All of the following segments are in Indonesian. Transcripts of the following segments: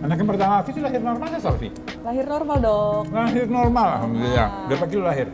Anak yang pertama Afi itu lahir normal ya, Solvi? Lahir normal, Dok. Lahir normal, alhamdulillah. Berapa kilo lahir?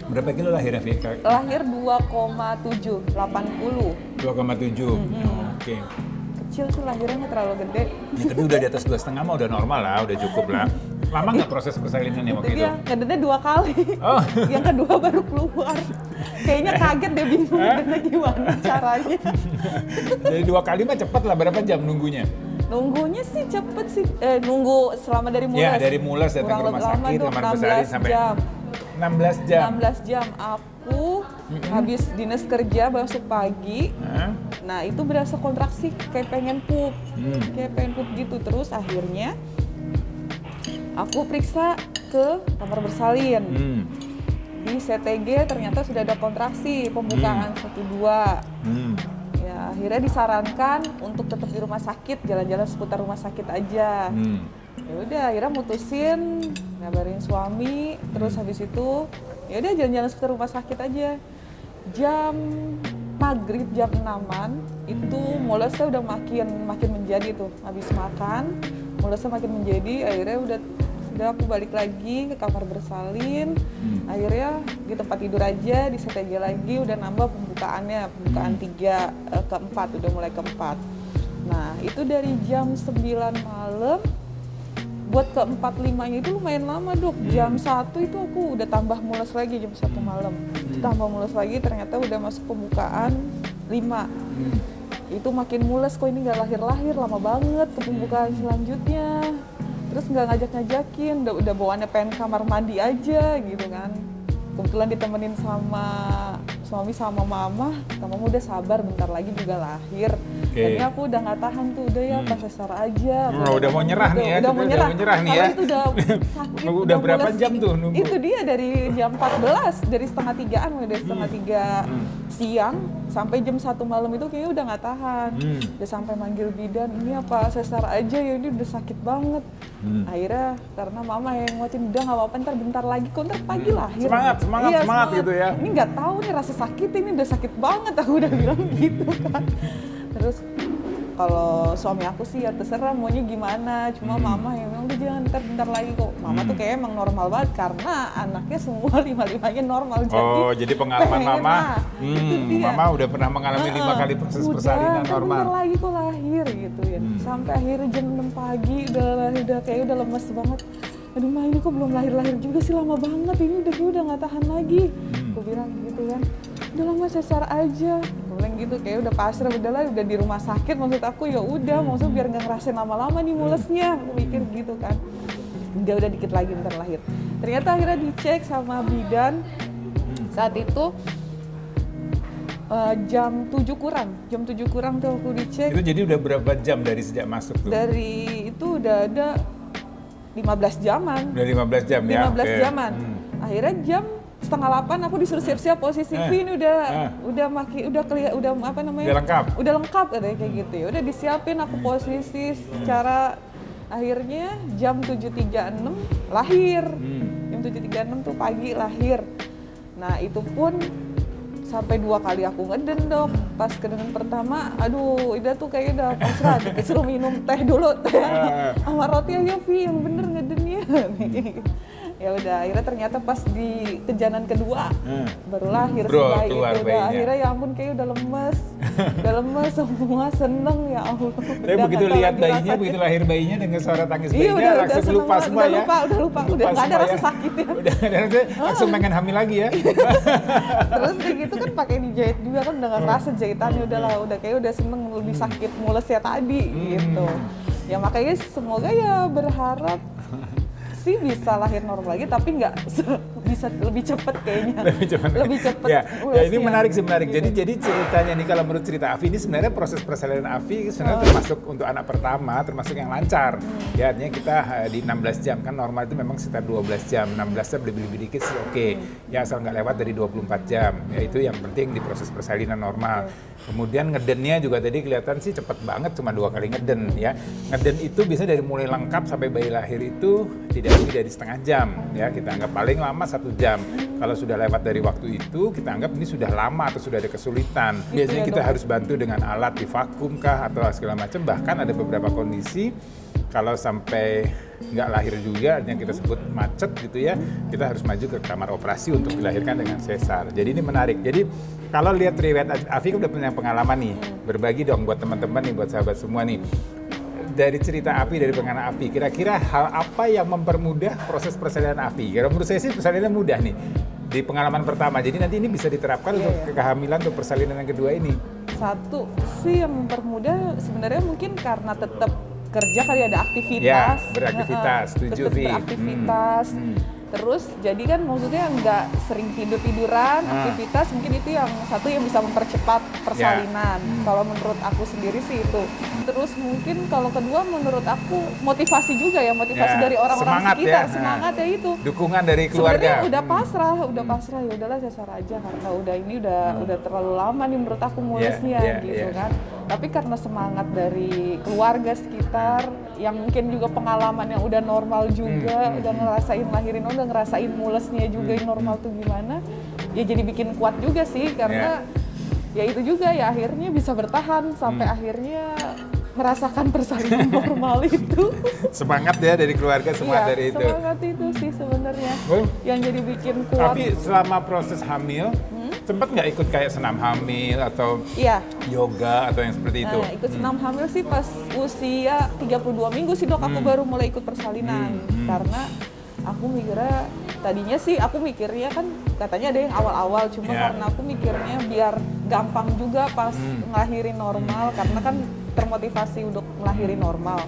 Berapa kilo lahir Afi? Lahir 2,7, 80. 2,7. Oke. Kecil sih lahirnya nggak terlalu gede. Ya, tapi udah di atas 2,5 mah udah normal lah, udah cukup lah. Lama nggak proses persalinannya waktu itu? Dia ngedetnya 2 kali. Oh. Yang kedua baru keluar. Kayaknya kaget deh, bingung ngedetnya gimana caranya. Jadi 2 kali mah cepet lah, berapa jam nunggunya? Nunggunya sih cepet sih. Nunggu selama dari mules. Ya, dari mules datang ke rumah sakit, kamar bersalin sampai 16 jam. 16 jam. Aku habis dinas kerja masuk pagi. Nah, itu berasa kontraksi kayak pengen pup. Kayak pengen pup gitu. Terus akhirnya aku periksa ke kamar bersalin. Di CTG ternyata sudah ada kontraksi, pembukaan 1-2. Ya, akhirnya disarankan untuk tetap di rumah sakit, jalan-jalan seputar rumah sakit aja. Ya udah, akhirnya mutusin ngabarin suami, terus habis itu ya udah jalan-jalan seputar rumah sakit aja. Jam maghrib, jam 6-an itu mulesnya udah makin menjadi tuh. Habis makan, mulesnya makin menjadi, akhirnya udah aku balik lagi ke kamar bersalin. Akhirnya di tempat tidur aja, di CTG lagi, udah nambah pembukaan 3 keempat, udah mulai keempat. Nah, itu dari jam 9 malam buat ke 4-5-nya itu lumayan lama, Dok. Jam 1 itu aku udah tambah mules lagi, jam 1 malam. Tambah mules lagi, ternyata udah masuk pembukaan 5. Itu makin mules, kok ini nggak lahir-lahir, lama banget ke pembukaan selanjutnya. Terus nggak ngajak-ngajakin, udah bawaannya pengen kamar mandi aja gitu kan. Kebetulan ditemenin sama suami sama mama udah sabar, bentar lagi juga lahir. Jadi aku udah nggak tahan tuh, udah ya pas sesar aja. Udah mau nyerah nih ya, udah mau nyerah nih ya. Itu udah sakit. Udah berapa jam tuh nunggu? Itu dia dari jam 14, dari setengah 3-an, dari setengah 3 siang sampai jam 1 malam itu kayaknya udah nggak tahan. Udah sampai manggil bidan, ini apa sesar aja ya, ini udah sakit banget. Akhirnya karena mama yang nguatin, udah nggak apa-apa, bentar lagi kok, ntar pagi lahir. Semangat gitu ya. Ini nggak tahu nih rasa sakit, ini udah sakit banget, aku udah bilang gitu kan. Terus kalau suami aku sih ya terserah maunya gimana, cuma mama yang bilang udah jangan, bentar lagi kok. Mama tuh kayak emang normal banget karena anaknya semua 5-5-nya normal. Jadi pengalaman mama, mama udah pernah mengalami 5 kali proses persalinan normal. Bentar lagi kok lahir gitu ya. Sampai akhirnya jam 6 pagi udah kayak udah lemes banget. Aduh Ma, ini kok belum lahir-lahir juga sih, lama banget, ini udah nggak tahan lagi. Aku bilang gitu kan, udah lama sesar aja. Aku bilang gitu, kayak udah pasrah, udah di rumah sakit, maksud aku ya udah, maksudnya biar nggak ngerasain lama-lama nih mulesnya. Aku mikir gitu kan. Udah dikit lagi bentar lahir. Ternyata akhirnya dicek sama bidan. Saat itu jam 7 kurang tuh aku dicek. Itu jadi udah berapa jam dari sejak masuk tuh? Dari itu udah ada 15 jaman. Udah 15 jam ya? 15 jaman. Akhirnya jam 7:30 aku disuruh siap-siap posisi ini udah apa namanya? Udah lengkap katanya kayak gitu ya. Udah disiapin aku posisi secara, akhirnya jam 7.36 lahir. Jam 7.36 tuh pagi lahir. Nah, itu pun sampai 2 kali aku ngeden, Dok. Pas kedenen pertama, aduh, Ida tuh kayaknya udah pasrah, disuruh minum teh dulu, teh sama roti aja, Vi, yang bener ngedennya. Ya udah, akhirnya ternyata pas di kejanan kedua baru lahir bayi itu. Akhirnya ya ampun, kayak udah lemes semua, seneng ya Allah. Tapi begitu lihat bayinya, begitu lahir bayinya dengan suara tangis bayinya, langsung lupa semua ya. Udah nggak ada rasa sakit ya. Udah langsung pengen hamil lagi ya. Terus kayak gitu kan pakai dijahit juga kan, udah nggak ngerasa jahitannya, udah kayak udah seneng, lebih sakit mules ya tadi gitu. Ya makanya semoga ya berharap sih bisa lahir normal lagi, tapi nggak bisa lebih cepet kayaknya. Lebih cepet. Ya ini menarik. Jadi ceritanya nih, kalau menurut cerita Afi ini sebenarnya proses persalinan Afi sebenarnya termasuk untuk anak pertama termasuk yang lancar. Ya artinya kita di 16 jam kan, normal itu memang sekitar 12 jam. 16 jam lebih dikit sih oke. Ya asal nggak lewat dari 24 jam. Ya itu yang penting di proses persalinan normal. Kemudian ngedennya juga tadi kelihatan sih cepet banget, cuma 2 kali ngeden ya. Ngeden itu bisa dari mulai lengkap sampai bayi lahir itu tidak lebih dari setengah jam ya, kita anggap paling lama 1 1 jam. Kalau sudah lewat dari waktu itu, kita anggap ini sudah lama atau sudah ada kesulitan. Gitu Biasanya ya, kita dok? harus bantu dengan alat di vakum kah atau segala macam. Bahkan ada beberapa kondisi kalau sampai nggak lahir juga, yang kita sebut macet gitu ya, kita harus maju ke kamar operasi untuk dilahirkan dengan sesar. Jadi ini menarik. Jadi kalau lihat riwayat Afi udah punya pengalaman nih, berbagi dong buat teman-teman nih, buat sahabat semua nih. Dari cerita Afi, dari pengalaman Afi, kira-kira hal apa yang mempermudah proses persalinan Afi? Karena menurut saya sih persalinan mudah nih di pengalaman pertama. Jadi nanti ini bisa diterapkan untuk kehamilan atau persalinan yang kedua ini. Satu sih yang mempermudah sebenarnya mungkin karena tetap kerja kali ada aktivitas. Ya, beraktivitas, setuju, tetap Vi. beraktivitas. Terus jadi kan maksudnya nggak sering tiduran, aktivitas mungkin itu yang satu yang bisa mempercepat persalinan. Kalau menurut aku sendiri sih itu. Terus mungkin kalau kedua menurut aku motivasi juga ya, motivasi dari orang-orang Semangat sekitar, ya. semangat ya itu. Dukungan dari keluarga. Sebenarnya udah pasrah ya udahlah sesar aja karena udah terlalu lama nih menurut aku mulusnya gitu kan. Tapi karena semangat dari keluarga sekitar yang mungkin juga pengalaman yang udah normal juga, udah ngerasain lahirin, udah ngerasain mulesnya juga yang normal tuh gimana, ya jadi bikin kuat juga sih karena ya itu juga ya akhirnya bisa bertahan sampai akhirnya merasakan persalinan normal itu. Semangat ya dari keluarga, semangat dari itu. Semangat itu sih sebenarnya yang jadi bikin kuat. Tapi selama proses hamil, sempat nggak ikut kayak senam hamil atau yoga atau yang seperti itu? Nah, ikut senam hamil sih pas usia 32 minggu sih dok, aku baru mulai ikut persalinan. Karena aku mikirnya, tadinya sih aku mikirnya kan katanya ada yang awal-awal, cuma karena aku mikirnya biar gampang juga pas ngelahirin normal, karena kan termotivasi untuk ngelahirin normal.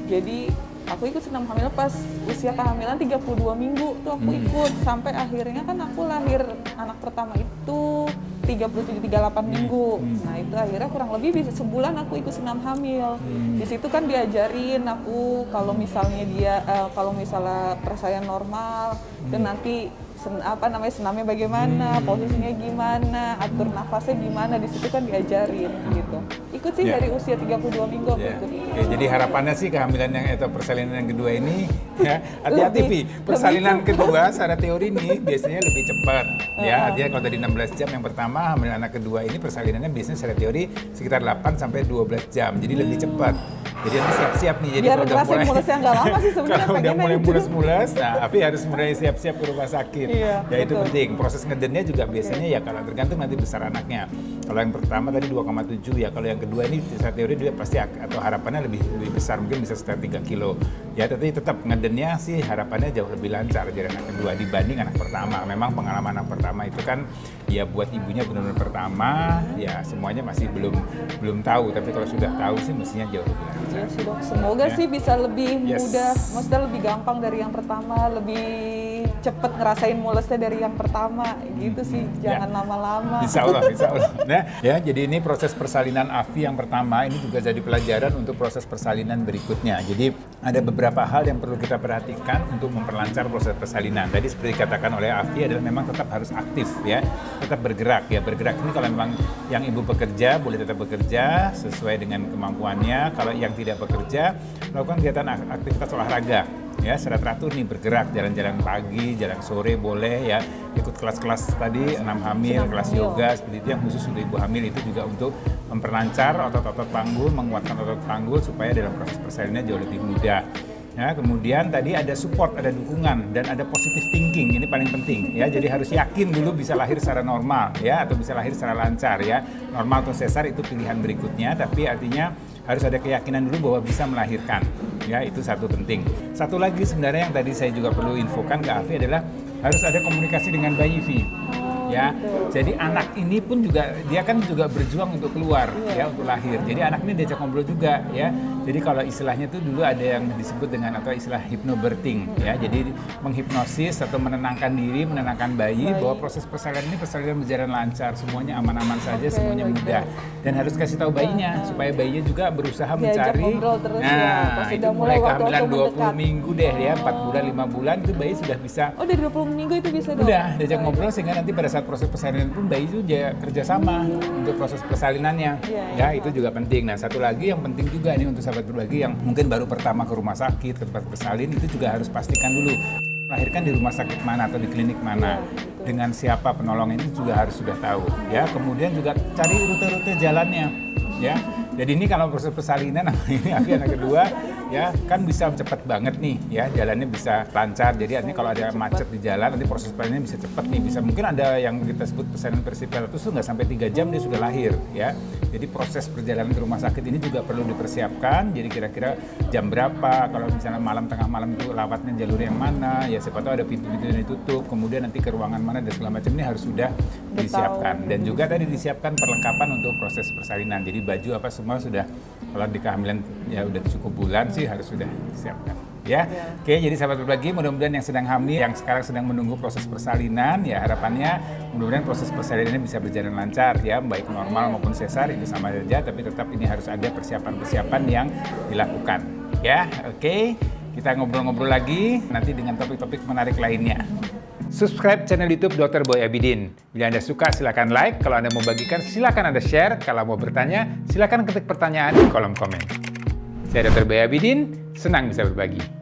Jadi aku ikut senam hamil pas usia kehamilan 32 minggu tuh aku ikut sampai akhirnya kan aku lahir anak pertama itu 37-38 minggu. Nah itu akhirnya kurang lebih bisa sebulan aku ikut senam hamil. Di situ kan diajarin aku kalau misalnya kalau misalnya persalinan normal dan nanti senamnya bagaimana, posisinya gimana, atur nafasnya gimana, di situ kan diajarin gitu. Ikut sih dari usia 32 minggu aku ikut. Oke, jadi harapannya sih kehamilan atau persalinan yang kedua ini ya hati-hati Vi. Persalinan kedua secara teori nih biasanya lebih cepat. Ya, artinya kalau tadi 16 jam yang pertama, hamil anak kedua ini persalinannya biasanya secara teori sekitar 8 sampai 12 jam. Jadi lebih cepat. Jadi nanti siap-siap nih. Jadi biar kalau udah mulai mulesnya nggak lama sih sebenarnya. kalau udah mulai itu. mules-mules, nah Afi harus mulai siap-siap ke rumah sakit. Iya, Ya itu betul. penting. Proses ngedennya juga biasanya ya kalau tergantung nanti besar anaknya. Kalau yang pertama tadi 2,7 ya, kalau yang kedua ini secara teori dia pasti atau harapannya lebih besar, mungkin bisa sekitar 3 kilo. Ya tapi tetap ngedennya sih harapannya jauh lebih lancar dari anak kedua dibanding anak pertama. Memang pengalaman anak pertama itu kan ya buat ibunya benar-benar pertama, ya semuanya masih belum tahu. Tapi kalau sudah tahu sih mestinya jauh lebih lancar. Ya sih dok, semoga sih bisa lebih mudah, maksudnya lebih gampang dari yang pertama, lebih cepet ngerasain mulesnya dari yang pertama, gitu sih, jangan lama-lama. Insya Allah. Nah, ya jadi ini proses persalinan Afi yang pertama, ini juga jadi pelajaran untuk proses persalinan berikutnya. Jadi ada beberapa hal yang perlu kita perhatikan untuk memperlancar proses persalinan. Tadi seperti dikatakan oleh Afi adalah memang tetap harus aktif ya, tetap bergerak ya. Bergerak ini kalau memang yang ibu bekerja boleh tetap bekerja sesuai dengan kemampuannya. Kalau yang tidak bekerja melakukan kegiatan aktivitas olahraga ya secara teratur nih, bergerak, jalan-jalan pagi, jalan sore boleh ya, ikut kelas-kelas tadi senam hamil, kelas yoga seperti itu yang khusus untuk ibu hamil, itu juga untuk memperlancar otot-otot panggul, menguatkan otot panggul supaya dalam proses persalinannya jauh lebih mudah. Ya, kemudian tadi ada support, ada dukungan, dan ada positive thinking, ini paling penting ya. Jadi harus yakin dulu bisa lahir secara normal ya, atau bisa lahir secara lancar ya. Normal atau sesar itu pilihan berikutnya, tapi artinya harus ada keyakinan dulu bahwa bisa melahirkan ya, itu satu penting. Satu lagi sebenarnya yang tadi saya juga perlu infokan ke Afi adalah harus ada komunikasi dengan bayi Vi. Ya, jadi anak ini pun juga dia kan juga berjuang untuk keluar ya, untuk lahir. Jadi anak ini diajak ngobrol juga ya. Jadi kalau istilahnya itu dulu ada yang disebut dengan atau istilah hypnobirthing ya. Jadi menghipnosis atau menenangkan diri, menenangkan bayi bahwa proses persalinan ini persalinan berjalan lancar, semuanya aman-aman saja, semuanya mudah. Dan harus kasih tahu bayinya supaya bayinya juga berusaha mencari. Terus Nah, ya, itu mulai kehamilan 20 minggu deh ya, 4 bulan, 5 bulan itu bayi sudah bisa. Oh, dari 20 minggu itu bisa dong? Udah, diajak ngobrol sehingga nanti pada saat proses persalinan pun bayi itu dia kerjasama untuk proses persalinannya. Ya, itu juga penting. Nah, satu lagi yang penting juga nih untuk sahabat berbagi yang mungkin baru pertama ke rumah sakit, ke tempat bersalin, itu juga harus pastikan dulu melahirkan di rumah sakit mana atau di klinik mana, dengan siapa penolong itu juga harus sudah tahu ya. Kemudian juga cari rute-rute jalannya ya. Jadi ini kalau proses persalinan ini AFI anak kedua ya kan bisa cepat banget nih ya, jalannya bisa lancar. Jadi artinya kalau ada macet di jalan nanti proses persalinan bisa cepat nih, bisa mungkin ada yang kita sebut persalinan persipelatus itu nggak sampai 3 jam dia sudah lahir ya. Jadi proses perjalanan ke rumah sakit ini juga perlu dipersiapkan. Jadi kira-kira jam berapa, kalau misalnya malam, tengah malam itu lewatnya jalur yang mana ya, siapa tahu ada pintu-pintu yang ditutup, kemudian nanti ke ruangan mana dan segala macam ini harus sudah disiapkan. Dan juga tadi disiapkan perlengkapan untuk proses persalinan. Jadi baju apa semua sudah, kalau di kehamilan ya udah cukup bulan sih harus sudah disiapkan ya. Oke, jadi sahabat berbagi, mudah-mudahan yang sedang hamil, yang sekarang sedang menunggu proses persalinan ya, harapannya mudah-mudahan proses persalinan ini bisa berjalan lancar ya, baik normal maupun sesar itu sama saja, tapi tetap ini harus ada persiapan-persiapan yang dilakukan ya. Oke, kita ngobrol-ngobrol lagi nanti dengan topik-topik menarik lainnya. Subscribe channel YouTube Dr. Boy Abidin. Bila Anda suka, silakan like. Kalau Anda mau bagikan, silakan Anda share. Kalau mau bertanya, silakan ketik pertanyaan di kolom komen. Saya Dr. Boy Abidin, senang bisa berbagi.